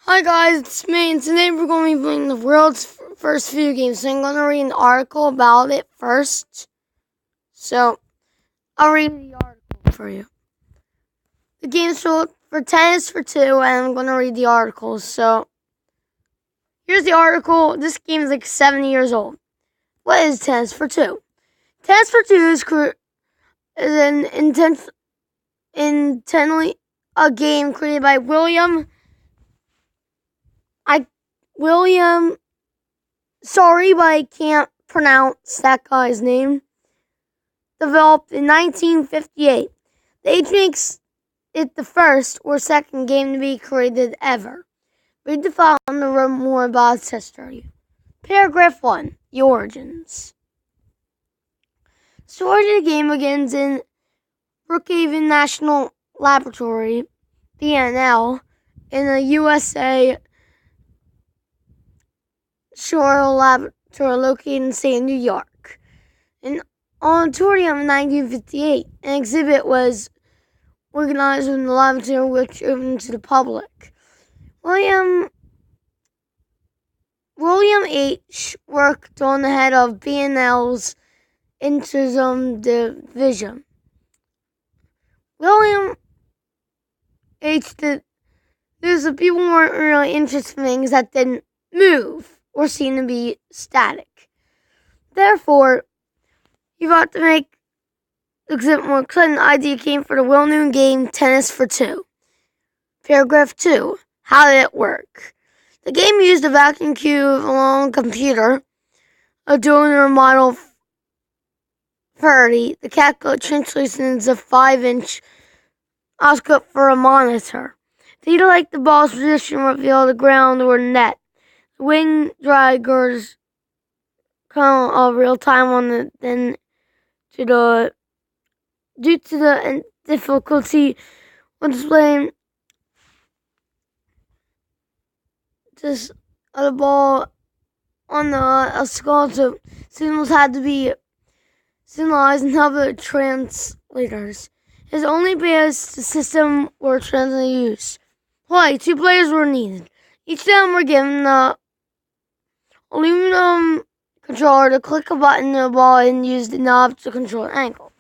Hi guys, it's me, and today we're going to be playing the world's first video game. So I'm going to read an article about it first. So I'll read the article for you. The game's sold for tennis for 2, and I'm going to read the article. So here's the article. This game is like 7 years old. What is tennis for 2? Tennis for 2 is an intently a game created by Sorry, but I can't pronounce that guy's name. Developed in 1958. The age makes it the first or second game to be created ever. Read the file to learn more about its history. Paragraph 1. The origins. The story of the game begins in Brookhaven National Laboratory, BNL, in the USA Shore Laboratory located in State New York. In auditorium in 1958, an exhibit was organized in the laboratory which opened to the public. William H. worked on the head of BNL's Intrazome division. William H. There's the people weren't really interested in things that didn't move or seem to be static. Therefore, he thought to make the exhibit more exciting, the idea came for the well-known game Tennis for 2. Paragraph 2. How did it work? The game used a vacuum cube along a computer, a donor model 30. The calculator translates into a 5-inch oscilloscope for a monitor. Data like the ball's position reveal the ground or net. The wing draggers count of real time on the then to the due to the difficulty when displaying this the ball on the oscilloscope, signals had to be signalized and other translators. His only base the system were translated use. Play. 2 players were needed. Each of them were given the aluminum controller to click a button on the ball and use the knob to control the angle.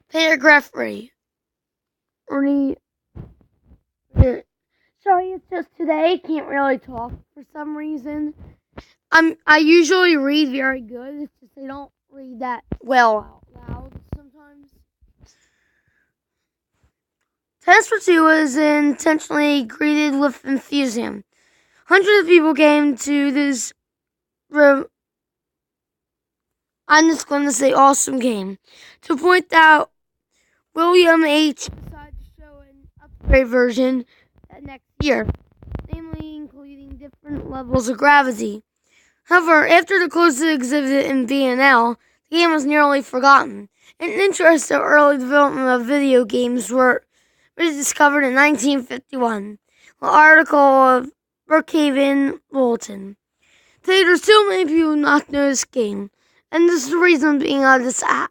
Paragraph 3. Sorry, it's just today. I can't really talk for some reason. I usually read very good. It's just I don't read that well out loud sometimes. Tennis for 2 was intentionally greeted with enthusiasm. Hundreds of people came to this I'm just going to say awesome game. To point out, William H. decided to show an upgrade version next year, namely including different levels of gravity. However, after the close of the exhibit in BNL, the game was nearly forgotten. An interest in early development of video games was discovered in 1951. An article of Brookhaven Bulletin. Today, there's so many people not know this game, and this is the reason being on this app.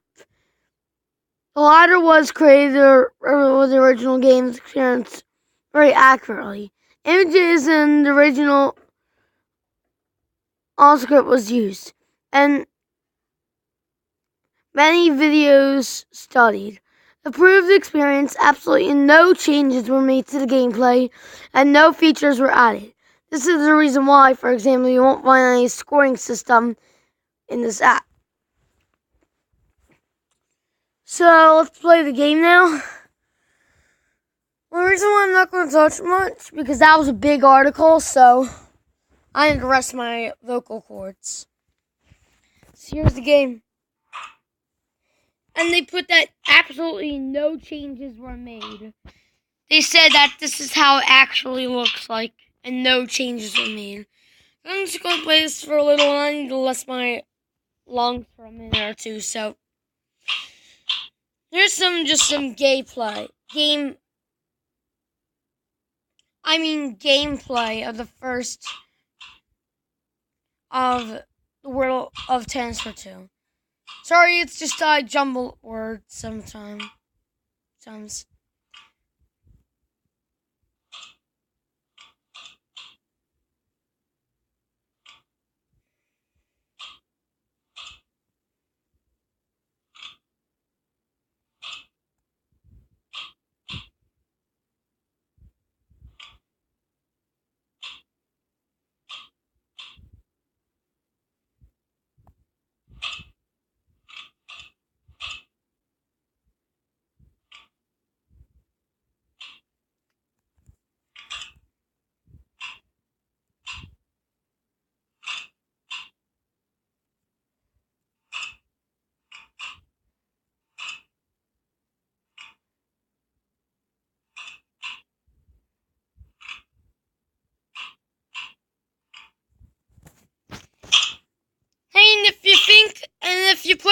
The latter was created with the original game's experience very accurately. Images in the original script was used, and many videos studied. To prove the experience, absolutely no changes were made to the gameplay, and no features were added. This is the reason why, for example, you won't find any scoring system in this app. So, let's play the game now. The reason why I'm not going to touch much, because that was a big article, so I need to rest my vocal cords. So here's the game. And they put that absolutely no changes were made. They said that this is how it actually looks like, and no changes were made. I'm just going to play this for a little, and I need to rest my lungs for a minute or two, so here's some gameplay of the first of the world of Tennis for 2. Sorry, it's just I jumble words sometimes.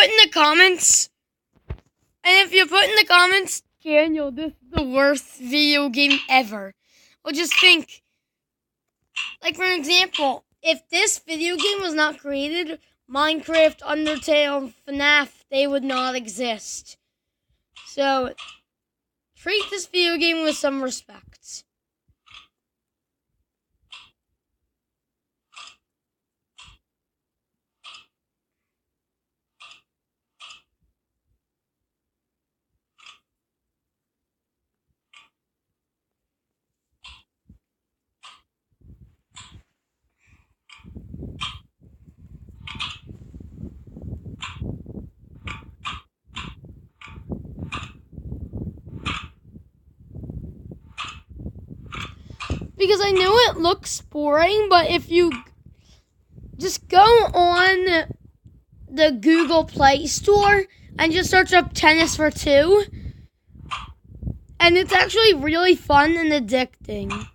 in the comments, Daniel, this is the worst video game ever. Well, just think, like for an example, if this video game was not created, Minecraft, Undertale, FNAF, they would not exist. So, treat this video game with some respect. Because I know it looks boring, but if you just go on the Google Play Store and just search up Tennis for Two, and it's actually really fun and addicting.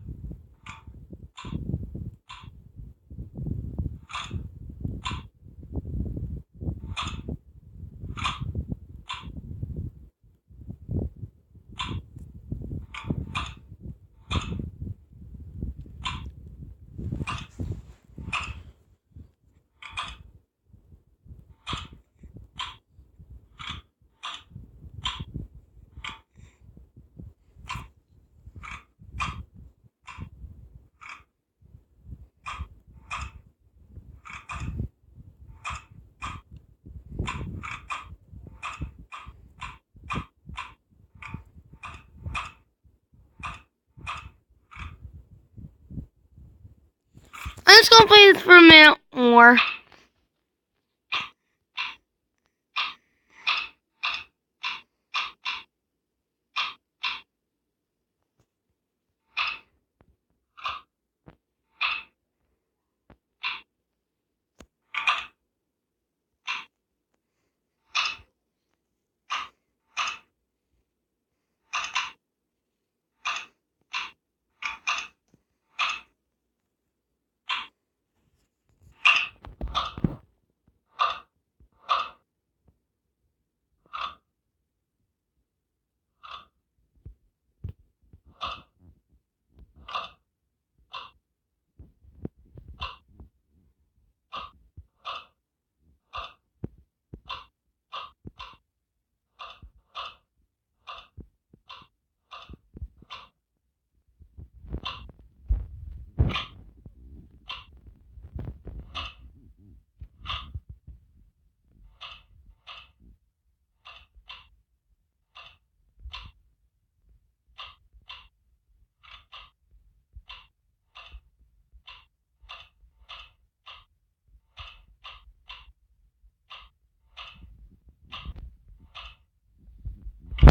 I'm just gonna play this for a minute more.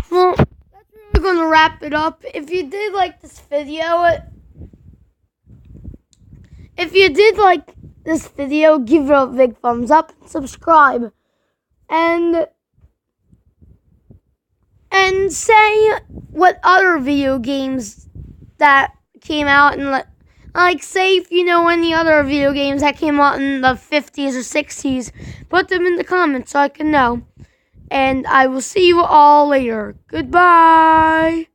Well, that's really gonna wrap it up. If you did like this video, give it a big thumbs up, subscribe, and say what other video games that came out, and like say if you know any other video games that came out in the 50s or 60s, put them in the comments so I can know. And I will see you all later. Goodbye.